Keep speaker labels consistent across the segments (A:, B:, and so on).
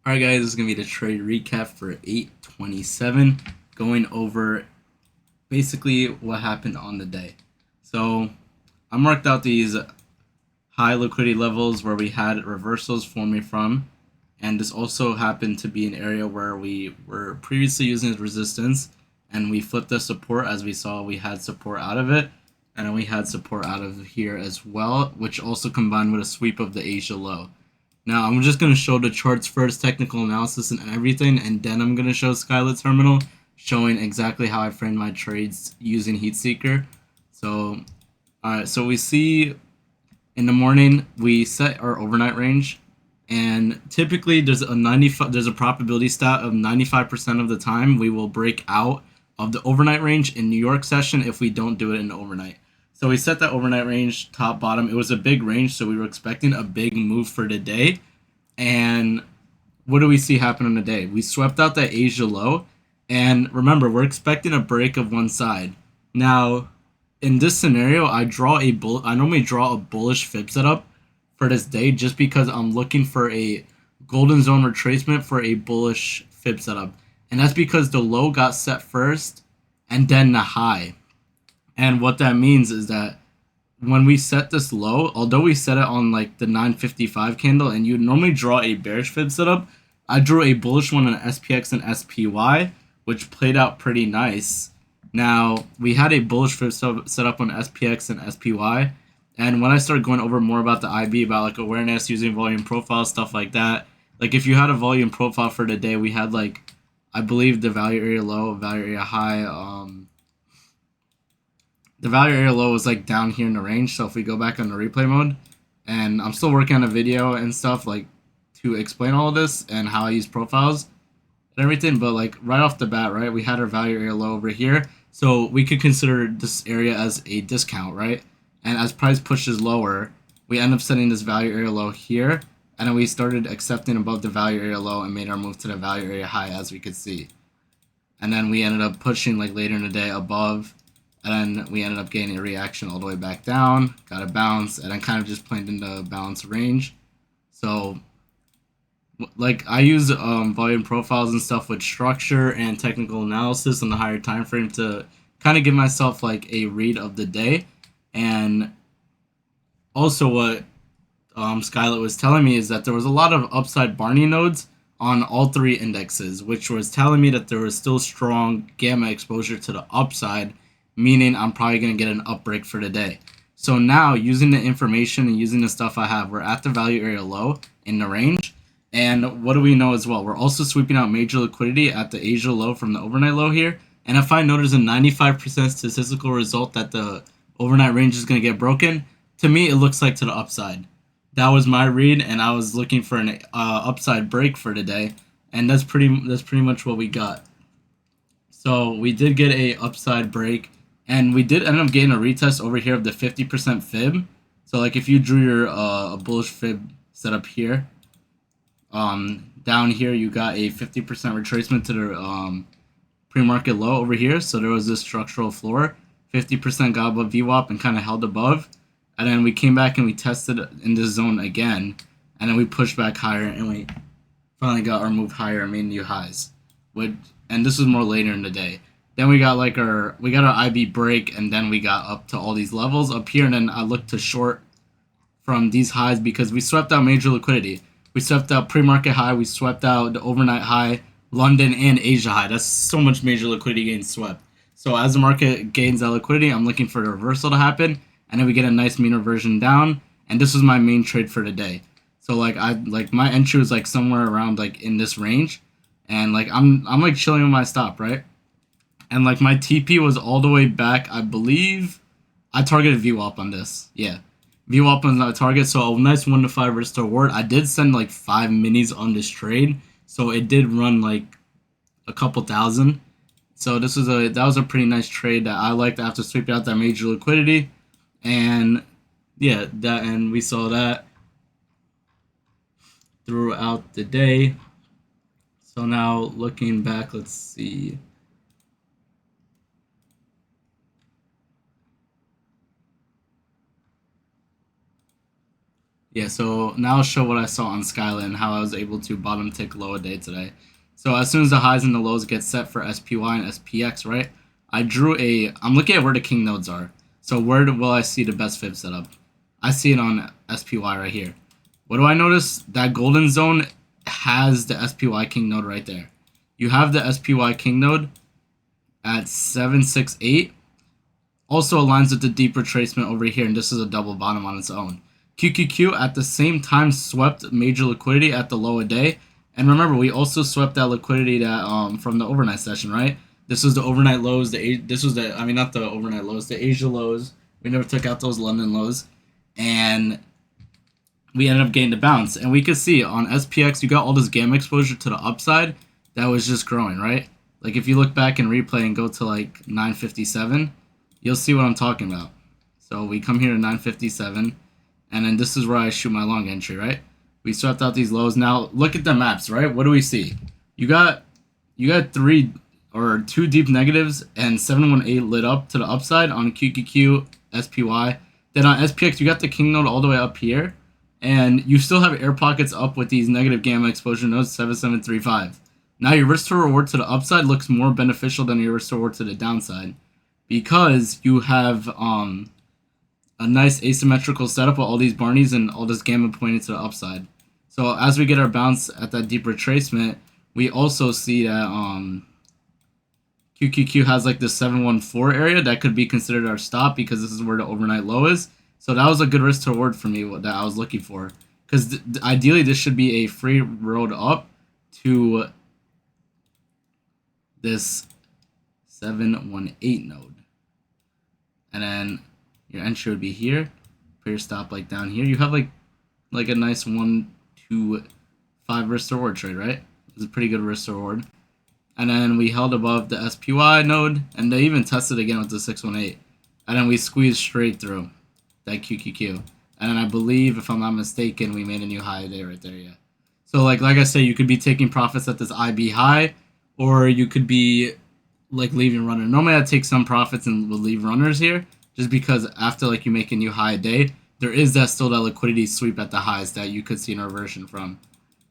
A: Alright guys, this is going to be the trade recap for 8/27, going over basically what happened on the day. So I marked out these high liquidity levels where we had reversals forming from, and this also happened to be an area where we were previously using as resistance, and we flipped the support as we saw we had support out of it, and then we had support out of here as well, which also combined with a sweep of the Asia low. Now, I'm just going to show the charts first, technical analysis and everything, and then I'm going to show skylit terminal, showing exactly how I framed my trades using Heatseeker. So, alright, so we see in the morning, we set our overnight range, and typically there's a probability stat of 95% of the time we will break out of the overnight range in New York session if we don't do it in the overnight. So we set that overnight range top bottom. It was a big range, so we were expecting a big move for the day. And what do we see happen on the day? We swept out that Asia low, and remember, we're expecting a break of one side. Now, in this scenario, I normally draw a bullish fib setup for this day just because I'm looking for a golden zone retracement for a bullish fib setup. And that's because the low got set first and then the high. And what that means is that when we set this low, although we set it on like the 955 candle and you normally draw a bearish fib setup, I drew a bullish one on SPX and SPY, which played out pretty nice. Now, we had a bullish fib set up on SPX and SPY, and when I started going over more about the IB, about like awareness, using volume profile, stuff like that, like if you had a volume profile for the day, we had like, I believe the value area low, value area high, the value area low was like down here in the range. So if we go back on the replay mode, and I'm still working on a video and stuff like to explain all of this and how I use profiles and everything, but like right off the bat, right, we had our value area low over here, so we could consider this area as a discount, right? And as price pushes lower, we end up setting this value area low here, and then we started accepting above the value area low and made our move to the value area high, as we could see. And then we ended up pushing like later in the day above, and then we ended up getting a reaction all the way back down, got a bounce, and then kind of just played into balance range. So like I use volume profiles and stuff with structure and technical analysis on the higher time frame to kind of give myself like a read of the day. And also what Skylit was telling me is that there was a lot of upside Barney nodes on all three indexes, which was telling me that there was still strong gamma exposure to the upside, meaning I'm probably going to get an up break for the day. So now, using the information and using the stuff I have, we're at the value area low in the range. And what do we know as well? We're also sweeping out major liquidity at the Asia low from the overnight low here. And if I know there's a 95% statistical result that the overnight range is going to get broken, to me it looks like to the upside. That was my read, and I was looking for an upside break for today, and that's pretty much what we got. So we did get a upside break, and we did end up getting a retest over here of the 50% fib. So like if you drew your a bullish fib setup here, down here you got a 50% retracement to the pre-market low over here. So there was this structural floor, 50% got above VWAP and kind of held above, and then we came back and we tested in this zone again, and then we pushed back higher and we finally got our move higher and made new highs. And this was more later in the day. Then we got our IB break, and then we got up to all these levels up here, and then I looked to short from these highs because we swept out major liquidity. We swept out pre-market high, we swept out the overnight high, London and Asia high. That's so much major liquidity getting swept. So as the market gains that liquidity, I'm looking for the reversal to happen, and then we get a nice mean reversion down, and this was my main trade for the day. So like my entry was like somewhere around like in this range, and like I'm like chilling with my stop, right? And like my TP was all the way back, I believe I targeted VWAP on this. Yeah. VWAP on the target, so a nice 1 to 5 risk to reward. I did send like 5 minis on this trade, so it did run like a couple thousand. So that was a pretty nice trade that I liked after sweeping out that major liquidity. And yeah, and we saw that throughout the day. So now looking back, let's see. Yeah, so now I'll show what I saw on skylit and how I was able to bottom tick low a day today. So as soon as the highs and the lows get set for SPY and SPX, right? I'm looking at where the king nodes are. So where will I see the best fib setup? I see it on SPY right here. What do I notice? That golden zone has the SPY king node right there. You have the SPY king node at 768. Also aligns with the deep retracement over here, and this is a double bottom on its own. QQQ at the same time swept major liquidity at the low a day. And remember, we also swept that liquidity that from the overnight session, right? This was the overnight lows. Not the overnight lows, the Asia lows. We never took out those London lows, and we ended up getting the bounce. And we could see on SPX, you got all this gamma exposure to the upside that was just growing, right? Like if you look back and replay and go to like 957, you'll see what I'm talking about. So we come here to 957, and then this is where I shoot my long entry, right? We swept out these lows. Now look at the maps, right? What do we see? You got two deep negatives and 718 lit up to the upside on QQQ, SPY. Then on SPX, you got the king node all the way up here, and you still have air pockets up with these negative gamma exposure nodes 7735. Now your risk to reward to the upside looks more beneficial than your risk to reward to the downside, because you have a nice asymmetrical setup with all these Barneys and all this gamma pointing to the upside. So as we get our bounce at that deep retracement, we also see that QQQ has like the 714 area that could be considered our stop, because this is where the overnight low is. So that was a good risk to reward for me that I was looking for, because ideally this should be a free road up to this 718 node, and then your entry would be here. Put your stop like down here. You have like a nice 1, 2, 5 risk to reward trade, right? It's a pretty good risk to reward. And then we held above the SPY node, and they even tested again with the 618, and then we squeezed straight through that QQQ. And then I believe, if I'm not mistaken, we made a new high there right there. Yeah. So like I said, you could be taking profits at this IB high, or you could be like leaving runner. Normally I'd take some profits and would leave runners here, just because after like you make a new high a day, there is still that liquidity sweep at the highs that you could see an reversion from.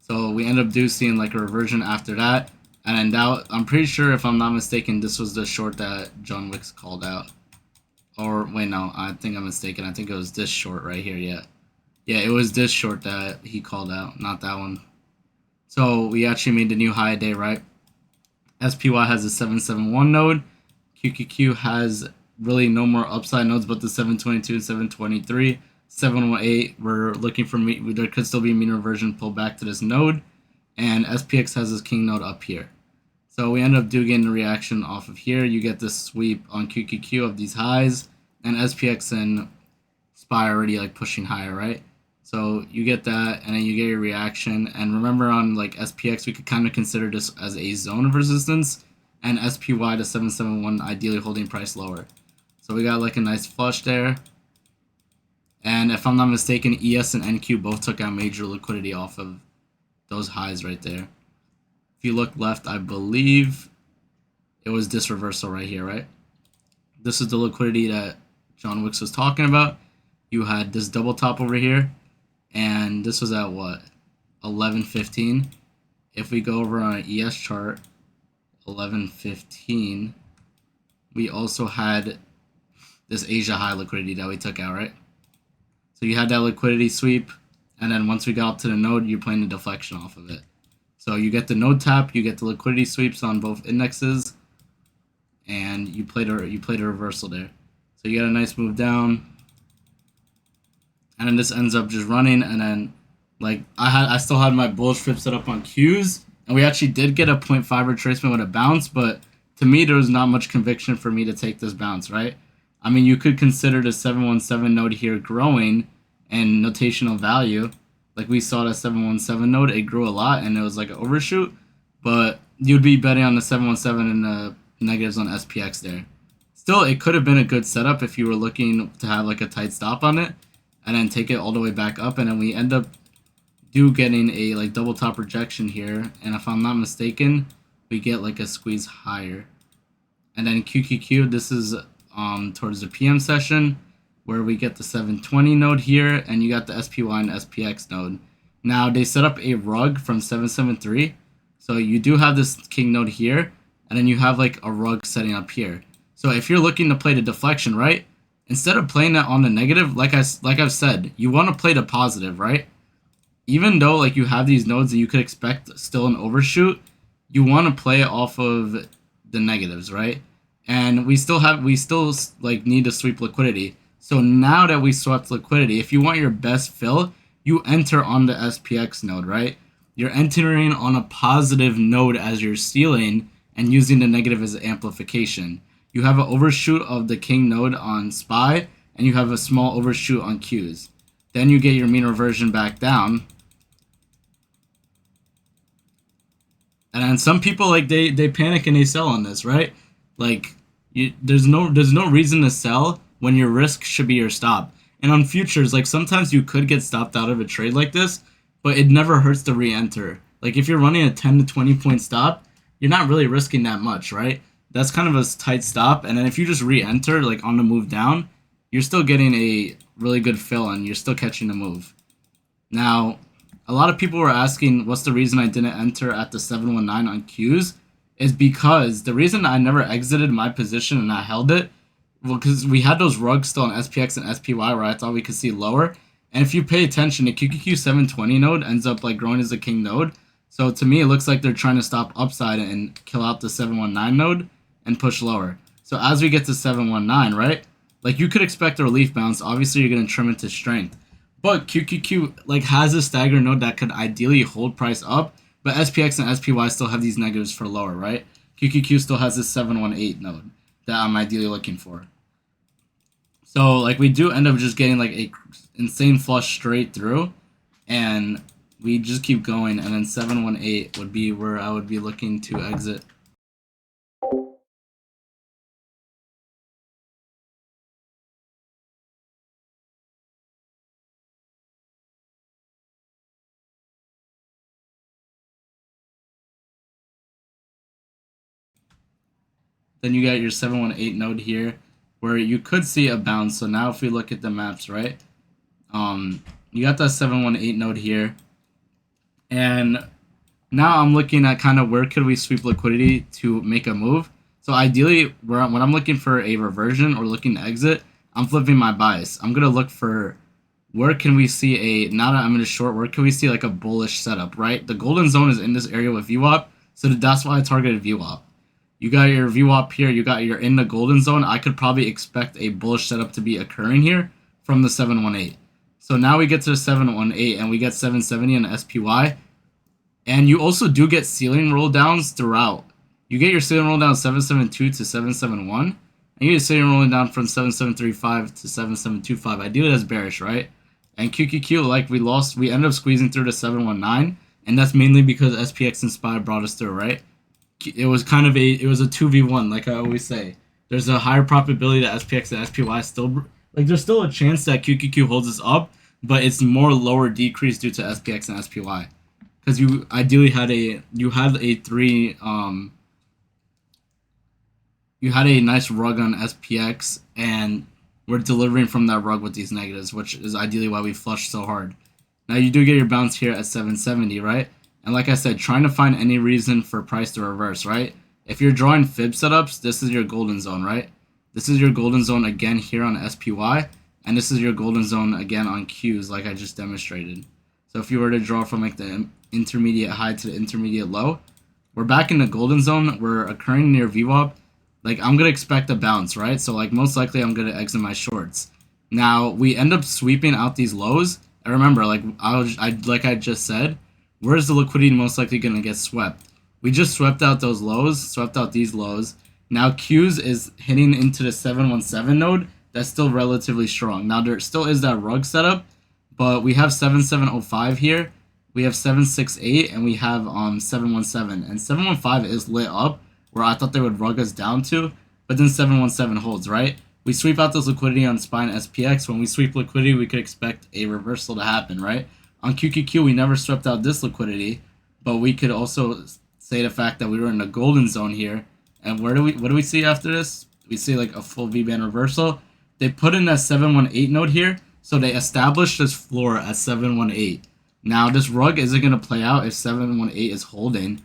A: So we end up seeing like a reversion after that. And then I'm pretty sure, if I'm not mistaken, this was the short that John Wicks called out. Or wait, no, I think I'm mistaken. I think it was this short right here. Yeah, it was this short that he called out, not that one. So we actually made the new high a day, right? SPY has a 771 node. QQQ has really no more upside nodes but the 722 and 723. 718, we're looking for there could still be a mean reversion pull back to this node. And SPX has this king node up here. So we end up getting a reaction off of here. You get this sweep on QQQ of these highs, and SPX and SPY already like pushing higher, right? So you get that, and then you get your reaction. And remember, on like SPX, we could kind of consider this as a zone of resistance, and SPY to 771 ideally holding price lower. So we got like a nice flush there. And if I'm not mistaken, ES and NQ both took out major liquidity off of those highs right there. If you look left, I believe it was this reversal right here, right? This is the liquidity that John Wicks was talking about. You had this double top over here, and this was at what? 11.15. If we go over on an ES chart, 11.15, we also had this Asia high liquidity that we took out, right? So you had that liquidity sweep, and then once we got up to the node, you're playing the deflection off of it. So you get the node tap, you get the liquidity sweeps on both indexes, and you played a reversal there. So you got a nice move down, and then this ends up just running. And then like I still had my bullish fib set up on Qs, and we actually did get a 0.5 retracement with a bounce, but to me there was not much conviction for me to take this bounce, right? I mean, you could consider the 717 node here growing and notational value. Like we saw that 717 node, it grew a lot and it was like an overshoot, but you'd be betting on the 717 and the negatives on SPX there. Still, it could have been a good setup if you were looking to have like a tight stop on it and then take it all the way back up. And then we end up getting a like double top rejection here, and if I'm not mistaken, we get like a squeeze higher. And then QQQ, this is towards the PM session. where we get the 720 node here, and you got the SPY and SPX node. Now they set up a rug from 773, so you do have this king node here, and then you have like a rug setting up here. So if you're looking to play the deflection, right, instead of playing it on the negative, like I've said, you want to play the positive, right? Even though like you have these nodes that you could expect still an overshoot, you want to play it off of the negatives, right? And we still like need to sweep liquidity. So now that we swept liquidity, if you want your best fill, you enter on the SPX node, right? You're entering on a positive node as your ceiling and using the negative as amplification. You have an overshoot of the king node on SPY, and you have a small overshoot on Qs. Then you get your mean reversion back down. And then some people like they panic and they sell on this, right? Like there's no reason to sell when your risk should be your stop. And on futures, like sometimes you could get stopped out of a trade like this, but it never hurts to re-enter. Like if you're running a 10 to 20 point stop, you're not really risking that much, right? That's kind of a tight stop. And then if you just re-enter like on the move down, you're still getting a really good fill and you're still catching the move. Now, a lot of people were asking what's the reason I didn't enter at the 719 on Qs is because the reason I never exited my position and I held it, well, because we had those rugs still on SPX and SPY where I thought we could see lower. And if you pay attention, the QQQ 720 node ends up like growing as a king node. So to me, it looks like they're trying to stop upside and kill out the 719 node and push lower. So as we get to 719, right? Like you could expect a relief bounce. Obviously, you're going to trim into strength. But QQQ like has a stagger node that could ideally hold price up. But SPX and SPY still have these negatives for lower, right? QQQ still has this 718 node that I'm ideally looking for. So like we do end up just getting like a insane flush straight through, and we just keep going, and then 718 would be where I would be looking to exit. Then you got your 718 node here, where you could see a bounce. So now if we look at the maps, right? You got that 718 node here. And now I'm looking at kind of where could we sweep liquidity to make a move. So ideally, when I'm looking for a reversion or looking to exit, I'm flipping my bias. I'm going to look for where can we see a, now that I'm in a short, where can we see like a bullish setup, right? The golden zone is in this area with VWAP, so that's why I targeted VWAP. You got your VWAP here, you're in the golden zone. I could probably expect a bullish setup to be occurring here from the 718. So now we get to the 718 and we get 770 and SPY. And you also do get ceiling roll downs throughout. You get your ceiling roll down 772 to 771. And you get ceiling rolling down from 7735 to 7725. Ideally that's bearish, right? And QQQ, like we ended up squeezing through to 719. And that's mainly because SPX and SPY brought us through, right? It was a 2v1, like I always say. There's a higher probability that SPX and SPY still, like there's still a chance that QQQ holds us up, but it's more lower decrease due to SPX and SPY. Because you ideally had a nice rug on SPX, and we're delivering from that rug with these negatives, which is ideally why we flushed so hard. Now you do get your bounce here at 770, right? And like I said, trying to find any reason for price to reverse, right? If you're drawing fib setups, this is your golden zone, right? This is your golden zone again here on SPY, and this is your golden zone again on Qs, like I just demonstrated. So if you were to draw from like the intermediate high to the intermediate low, we're back in the golden zone. We're occurring near VWAP. Like I'm gonna expect a bounce, right? So like most likely I'm gonna exit my shorts. Now we end up sweeping out these lows. And remember, like I just said, where's the liquidity most likely gonna get swept? We just swept out those lows, swept out these lows. Now Qs is hitting into the 717 node. That's still relatively strong. Now there still is that rug setup, but we have 7705 here. We have 768 and we have 717, and 715 is lit up where I thought they would rug us down to, but then 717 holds, right? We sweep out this liquidity on SPY and SPX. When we sweep liquidity, we could expect a reversal to happen, right? On QQQ, we never swept out this liquidity, but we could also say the fact that we were in the golden zone here. And what do we see after this? We see like a full V-band reversal. they put in a 718 node here, so they established this floor at 718. Now this rug isn't going to play out if 718 is holding,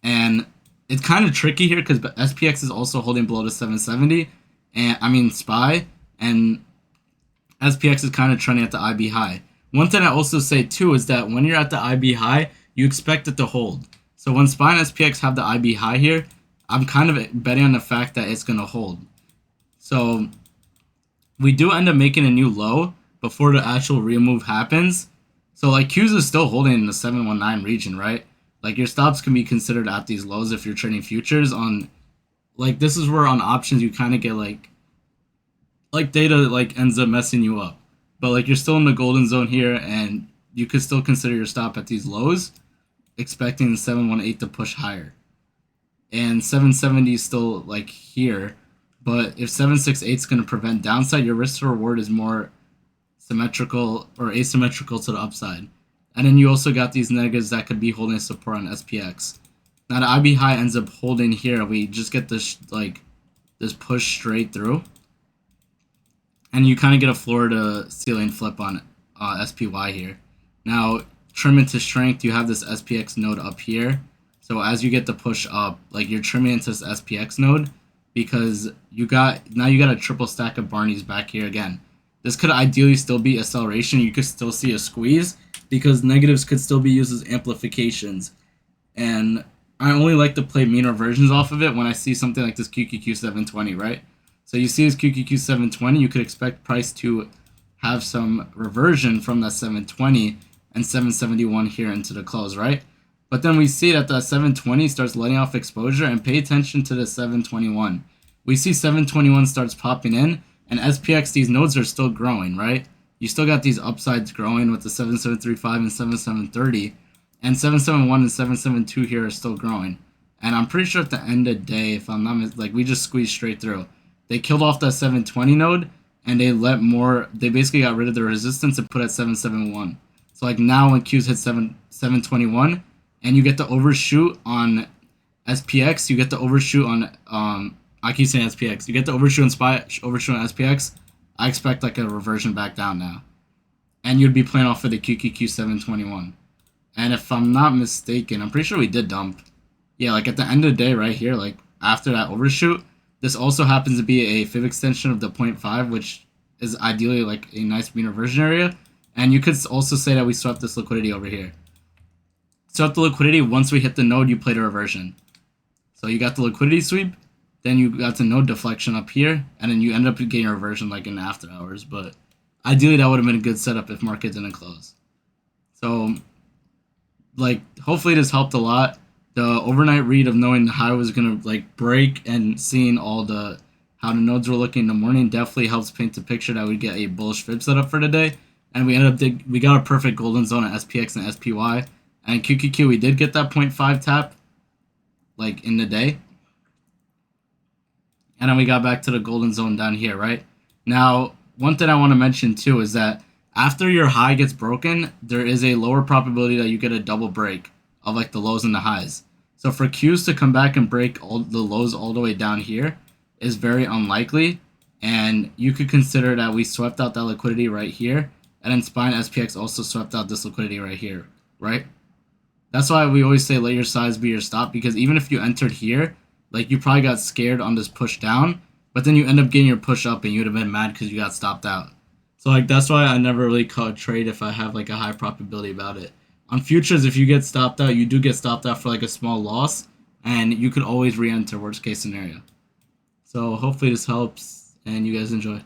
A: and it's kind of tricky here because SPX is also holding below the 770, and I mean SPY, and SPX is kind of trending at the IB high. One thing I also say too is that when you're at the IB high, you expect it to hold. So when SPY and SPX have the IB high here, I'm kind of betting on the fact that it's going to hold. So we do end up making a new low before the actual real move happens. So like Qs is still holding in the 719 region, right? Like your stops can be considered at these lows if you're trading futures on, like this is where on options you kind of get like data like ends up messing you up. But like you're still in the golden zone here, and you could still consider your stop at these lows, expecting the 718 to push higher. And 770 is still like here, but if 768 is going to prevent downside, your risk to reward is more symmetrical or asymmetrical to the upside. And then you also got these negatives that could be holding support on SPX. Now the IB high ends up holding here. We just get this like this push straight through, and you kind of get a floor to ceiling flip on SPY here. Now trim into strength, you have this SPX node up here. So as you get the push up, like you're trimming into this SPX node because you got a triple stack of Barneys back here again. This could ideally still be acceleration. You could still see a squeeze because negatives could still be used as amplifications. And I only like to play mean reversions off of it when I see something like this QQQ 720, right? So you see this QQQ 720, you could expect price to have some reversion from that 720 and 771 here into the close, right? But then we see that the 720 starts letting off exposure, and pay attention to the 721. We see 721 starts popping in, and SPX, these nodes are still growing, right? You still got these upsides growing with the 7735 and 7730, and 771 and 772 here are still growing. And I'm pretty sure at the end of the day, if I'm not like we just squeezed straight through. They killed off that 720 node, and they basically got rid of the resistance and put at 771. So like now when Qs hit 721, and you get to overshoot on SPX, you get to overshoot on I keep saying SPX. You get to overshoot on SPY, overshoot on SPX. I expect like a reversion back down now, and you'd be playing off of the QQQ 721. And if I'm not mistaken, I'm pretty sure we did dump. Yeah, like at the end of the day, right here, like after that overshoot, this also happens to be a fib extension of the 0.5, which is ideally like a nice mean reversion area. And you could also say that we swept this liquidity over here. Swept the liquidity, once we hit the node, you played a reversion. So you got the liquidity sweep, then you got the node deflection up here, and then you end up getting a reversion like in after hours. But ideally that would have been a good setup if market didn't close. So like hopefully this helped a lot. The overnight read of knowing the high was gonna like break and seeing all the how the nodes were looking in the morning definitely helps paint the picture that we get a bullish fib setup for today. And we ended up we got a perfect golden zone at SPX and SPY. And QQQ, we did get that 0.5 tap, like in the day. And then we got back to the golden zone down here, right? Now, one thing I want to mention too is that after your high gets broken, there is a lower probability that you get a double break of like the lows and the highs. So for Qs to come back and break all the lows all the way down here is very unlikely. And you could consider that we swept out that liquidity right here. And then SPY and SPX also swept out this liquidity right here, right? That's why we always say let your size be your stop, because even if you entered here, like you probably got scared on this push down, but then you end up getting your push up and you would have been mad because you got stopped out. So like that's why I never really call a trade if I have like a high probability about it. On futures, if you get stopped out, you do get stopped out for like a small loss, and you could always re-enter worst case scenario. So hopefully this helps and you guys enjoy.